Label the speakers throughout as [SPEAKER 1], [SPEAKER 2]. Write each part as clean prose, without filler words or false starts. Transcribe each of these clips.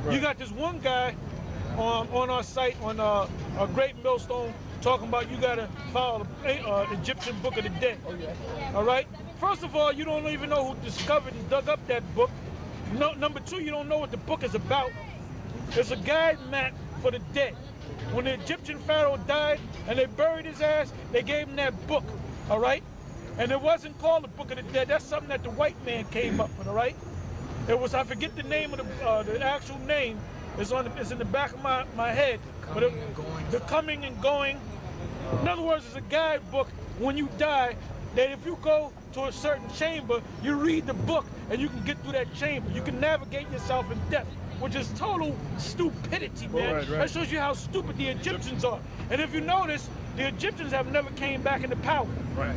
[SPEAKER 1] Right. You got this one guy on our site on a Great Millstone talking about you got to follow the Egyptian Book of the Dead.
[SPEAKER 2] Oh, yeah.
[SPEAKER 1] All right? First of all, you don't even know who discovered and dug up that book. No, number two, you don't know what the book is about. It's a guide map for the dead. When the Egyptian pharaoh died and they buried his ass, they gave him that book, all right? And it wasn't called the Book of the Dead. That's something that the white man came up with, all right? It was, I forget the name of the actual name. It's in the back of my head. The coming and going. In other words, it's a guidebook when you die, that if you go to a certain chamber, you read the book and you can get through that chamber. You can navigate yourself in death, which is total stupidity, man.
[SPEAKER 2] Right.
[SPEAKER 1] That shows you how stupid the Egyptians are. And if you notice, the Egyptians have never came back into power.
[SPEAKER 2] Right.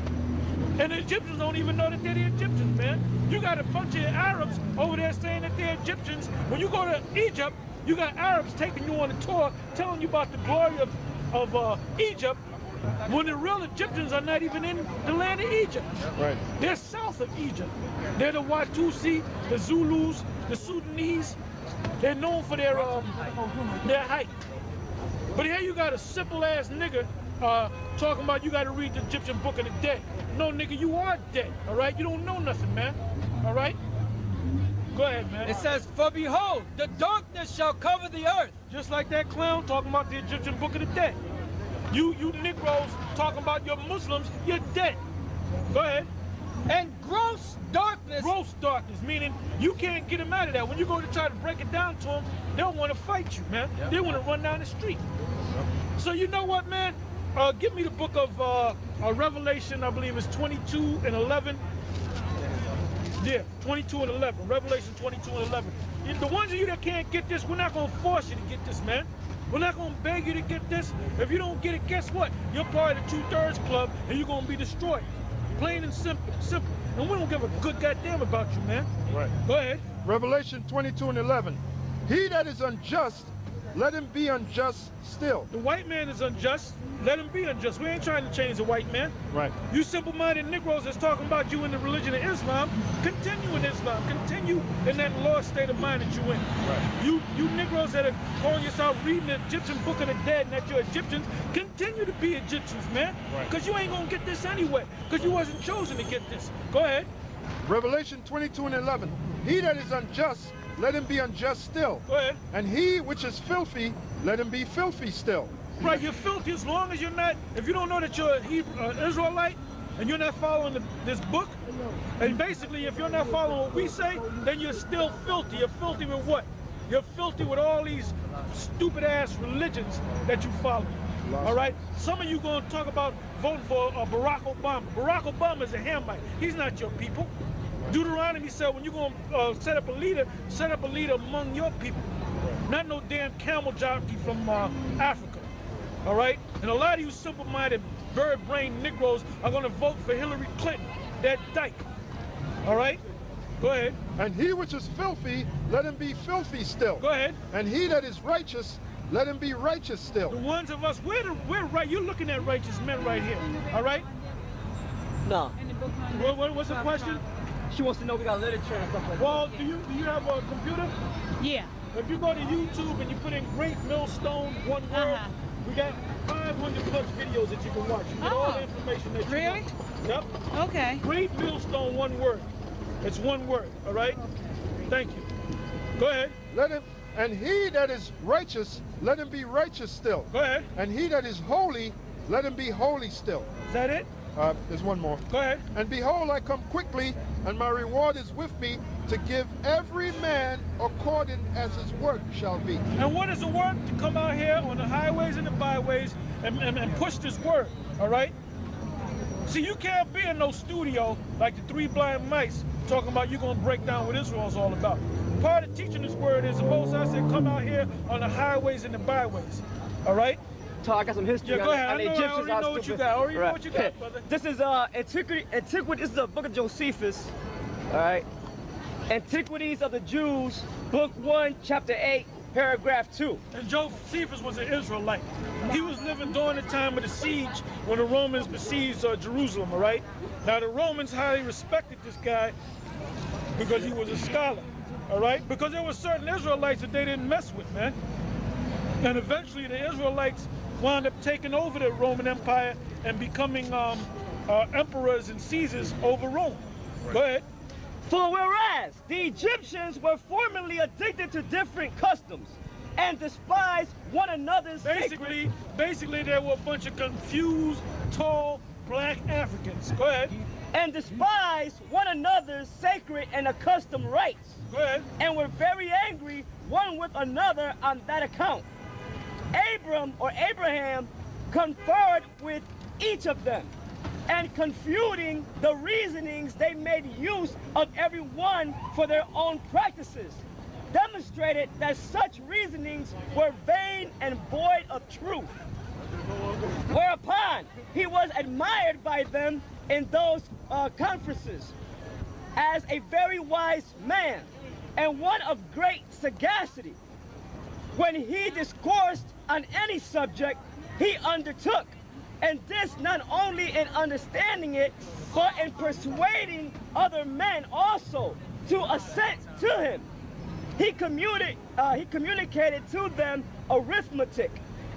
[SPEAKER 1] And the Egyptians don't even know that they're the Egyptians, man. You got a bunch of Arabs over there saying that they're Egyptians. When you go to Egypt, you got Arabs taking you on a tour, telling you about the glory of Egypt, when the real Egyptians are not even in the land of Egypt.
[SPEAKER 2] Right.
[SPEAKER 1] They're south of Egypt. They're the Watusi, the Zulus, the Sudanese. They're known for their height. But here you got a simple-ass nigga talking about you got to read the Egyptian Book of the Dead. No, nigga, you are dead, all right? You don't know nothing, man, all right? Go ahead, man.
[SPEAKER 3] It says, for behold, the darkness shall cover the earth.
[SPEAKER 1] Just like that clown talking about the Egyptian Book of the Dead. You Negroes talking about your Muslims, you're dead. Go ahead.
[SPEAKER 3] And gross darkness.
[SPEAKER 1] Gross darkness, meaning you can't get them out of that. When you go to try to break it down to them, they'll want to fight you, man. Yep. They want to run down the street. Yep. So you know what, man? Give me the book of Revelation, I believe it's 22 and 11. Yeah, 22 and 11. Revelation 22 and 11. The ones of you that can't get this, we're not going to force you to get this, man. We're not going to beg you to get this. If you don't get it, guess what? You're part of the 2/3 club and you're going to be destroyed. Plain and simple. And we don't give a good goddamn about you, man.
[SPEAKER 2] Right.
[SPEAKER 1] Go ahead.
[SPEAKER 2] Revelation 22 and 11. He that is unjust, let him be unjust still.
[SPEAKER 1] The white man is unjust. Let him be unjust. We ain't trying to change the white man.
[SPEAKER 2] Right.
[SPEAKER 1] You simple-minded Negroes that's talking about you in the religion of Islam, continue in Islam. Continue in that lost state of mind that you in.
[SPEAKER 2] Right.
[SPEAKER 1] You Negroes that are calling yourself reading the Egyptian Book of the Dead and that you're Egyptians, continue to be Egyptians, man.
[SPEAKER 2] Right.
[SPEAKER 1] Because you ain't going to get this anyway. Because you wasn't chosen to get this. Go ahead.
[SPEAKER 2] Revelation 22 and 11. He that is unjust, let him be unjust still.
[SPEAKER 1] Go ahead.
[SPEAKER 2] And he which is filthy, let him be filthy still.
[SPEAKER 1] Right, you're filthy as long as you're not, if you don't know that you're an Israelite and you're not following this book, and basically if you're not following what we say, then you're still filthy. You're filthy with what? You're filthy with all these stupid ass religions that you follow. All right? Some of you going to talk about voting for Barack Obama. Barack Obama is a Hamite. He's not your people. Deuteronomy said when you're going to set up a leader among your people. Not no damn camel jockey from Africa. All right? And a lot of you simple-minded, bird-brained Negroes are going to vote for Hillary Clinton, that dyke. All right? Go ahead.
[SPEAKER 2] And he which is filthy, let him be filthy still.
[SPEAKER 1] Go ahead.
[SPEAKER 2] And he that is righteous, let him be righteous still.
[SPEAKER 1] The ones of us, we're right. You're looking at righteous men right here. All right?
[SPEAKER 3] No.
[SPEAKER 1] What's the question?
[SPEAKER 3] She wants to know we got literature and stuff like that.
[SPEAKER 1] Well, do you have a computer?
[SPEAKER 4] Yeah.
[SPEAKER 1] If you go to YouTube and you put in Great Millstone, one word, we got 500 plus videos that you can watch. You get all the information that you
[SPEAKER 4] really?
[SPEAKER 1] want. Yep.
[SPEAKER 4] Okay.
[SPEAKER 1] Great Millstone, one word. It's one word, all right? Thank you. Go ahead.
[SPEAKER 2] Let him, and he that is righteous, let him be righteous still.
[SPEAKER 1] Go ahead.
[SPEAKER 2] And he that is holy, let him be holy still.
[SPEAKER 1] Is that it?
[SPEAKER 2] There's one more.
[SPEAKER 1] Go ahead.
[SPEAKER 2] And behold, I come quickly, and my reward is with me, to give every man according as his work shall be.
[SPEAKER 1] And what is the work? To come out here on the highways and the byways and push this word, all right? See, you can't be in no studio like the Three Blind Mice talking about you're going to break down what Israel's all about. Part of teaching this word is the Most High said come out here on the highways and the byways, all right?
[SPEAKER 3] So I got some history.
[SPEAKER 1] Yeah, go ahead.
[SPEAKER 3] I already know what you got.
[SPEAKER 1] Already know what you got, brother.
[SPEAKER 3] This is Antiquity. This is the book of Josephus. All right. Antiquities of the Jews, book 1, chapter 8, paragraph 2.
[SPEAKER 1] And Josephus was an Israelite. He was living during the time of the siege when the Romans besieged Jerusalem, all right? Now the Romans highly respected this guy because he was a scholar. all right? Because there were certain Israelites that they didn't mess with, man. And eventually the Israelites wound up taking over the Roman Empire and becoming emperors and Caesars over Rome. Go ahead.
[SPEAKER 3] For whereas the Egyptians were formerly addicted to different customs and despised one another's
[SPEAKER 1] Basically, there were a bunch of confused, tall, black Africans. Go ahead.
[SPEAKER 3] And despised one another's sacred and accustomed rites.
[SPEAKER 1] Go ahead.
[SPEAKER 3] And were very angry one with another on that account. Abraham conferred with each of them, and confuting the reasonings, they made use of every one for their own practices, demonstrated that such reasonings were vain and void of truth. Whereupon he was admired by them in those conferences as a very wise man and one of great sagacity. When he discoursed on any subject, he undertook, and this not only in understanding it, but in persuading other men also to assent to him. He communicated to them arithmetic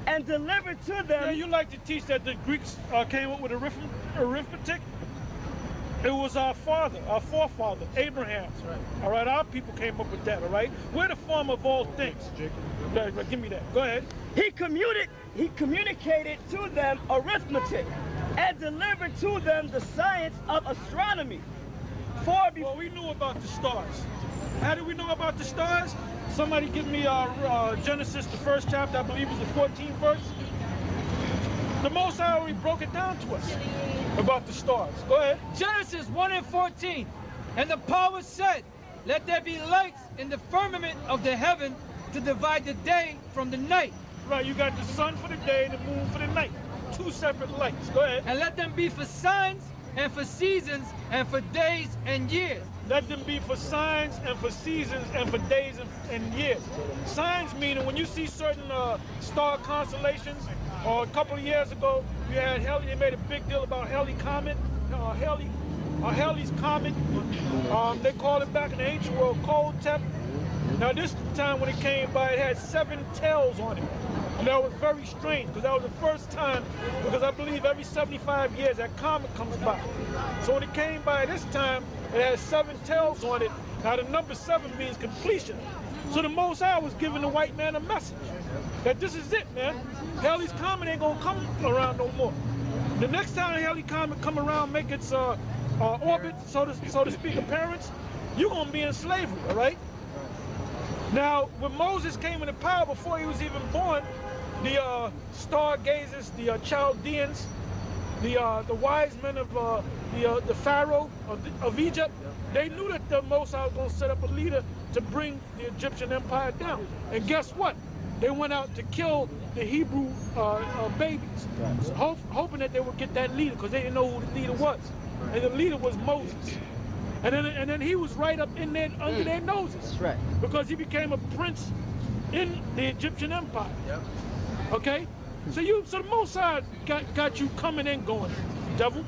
[SPEAKER 3] and delivered to them.
[SPEAKER 1] Yeah, you like to teach that the Greeks came up with arithmetic? It was our forefather, Abraham. Right. All right, our people came up with that, all right? We're the form of all things. Give me that. Go ahead.
[SPEAKER 3] He communicated to them arithmetic and delivered to them the science of astronomy.
[SPEAKER 1] Well, we knew about the stars. How did we know about the stars? Somebody give me Genesis, the first chapter, I believe is the 14th verse. The Most High already broke it down to us about the stars. Go ahead.
[SPEAKER 4] Genesis 1:14. And the power said, let there be lights in the firmament of the heaven to divide the day from the night.
[SPEAKER 1] Right, you got the sun for the day and the moon for the night. Two separate lights. Go ahead.
[SPEAKER 4] And let them be for signs and for seasons and for days and years.
[SPEAKER 1] Let them be for signs and for seasons and for days and years. Signs meaning when you see certain star constellations, or a couple of years ago, you had Halley. They made a big deal about Halley's Comet. Halley's Comet. They called it back in the ancient world Cold-Tep. Now this time when it came by, it had 7 tails on it. And that was very strange because that was the first time, because I believe every 75 years that comet comes by. So when it came by this time, it had 7 tails on it. Now the number 7 means completion. So the Most High was giving the white man a message that this is it, man. Halley's Comet ain't gonna come around no more. The next time Halley's Comet come around, make its orbit, so to speak, appearance, you're gonna be in slavery, all right? Now, when Moses came into power, before he was even born, the stargazers, the Chaldeans, the wise men of the Pharaoh of Egypt, they knew that the Most High was going to set up a leader to bring the Egyptian empire down. And guess what? They went out to kill the Hebrew babies, hoping that they would get that leader because they didn't know who the leader was. And the leader was Moses. And then he was right up in there under their noses.
[SPEAKER 3] That's right.
[SPEAKER 1] Because he became a prince in the Egyptian empire. Yep. Okay? So the Most High got you coming and going, devil.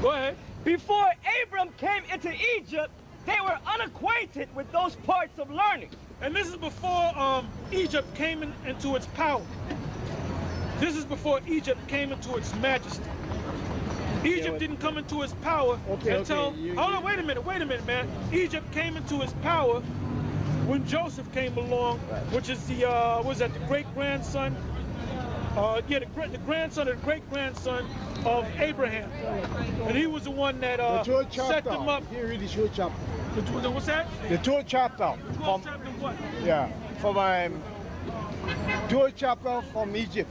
[SPEAKER 1] Go ahead.
[SPEAKER 3] Before Abram came into Egypt, they were unacquainted with those parts of learning.
[SPEAKER 1] And this is before Egypt came into its power. This is before Egypt came into its majesty. Egypt didn't come into its power until... Hold on, wait a minute, man. Egypt came into its power when Joseph came along, which is the, the great-grandson? The grandson of the great-grandson of Abraham. And he was the one that set them up.
[SPEAKER 5] You read the 12th chapter.
[SPEAKER 1] What's that?
[SPEAKER 5] The 12th chapter.
[SPEAKER 1] The 12th chapter of what?
[SPEAKER 5] Yeah, from 12th chapter from Egypt.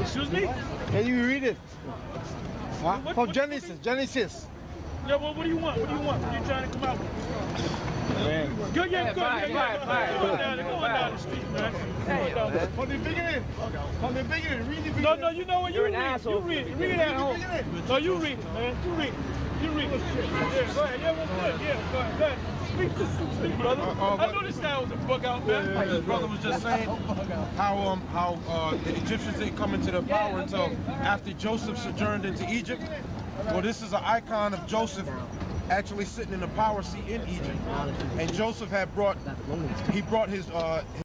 [SPEAKER 1] Excuse me?
[SPEAKER 5] Can you read it? Huh? From Genesis.
[SPEAKER 1] Yeah, well, what do you want? What are you trying to come out with? Good, yeah, good. Going down the street, man.
[SPEAKER 5] From the beginning. From the beginning. Read the beginning.
[SPEAKER 1] No, you know what? You read it. Read it at home. No, you read it, man. You read it. Yeah, go ahead. Yeah, well, good. Yeah, go ahead. Speak, brother. I noticed that was a bug out, man.
[SPEAKER 6] His brother was just saying how the Egyptians didn't come into their power until after Joseph sojourned into Egypt. Well, this is an icon of Joseph actually sitting in the power seat in Egypt, and Joseph had brought his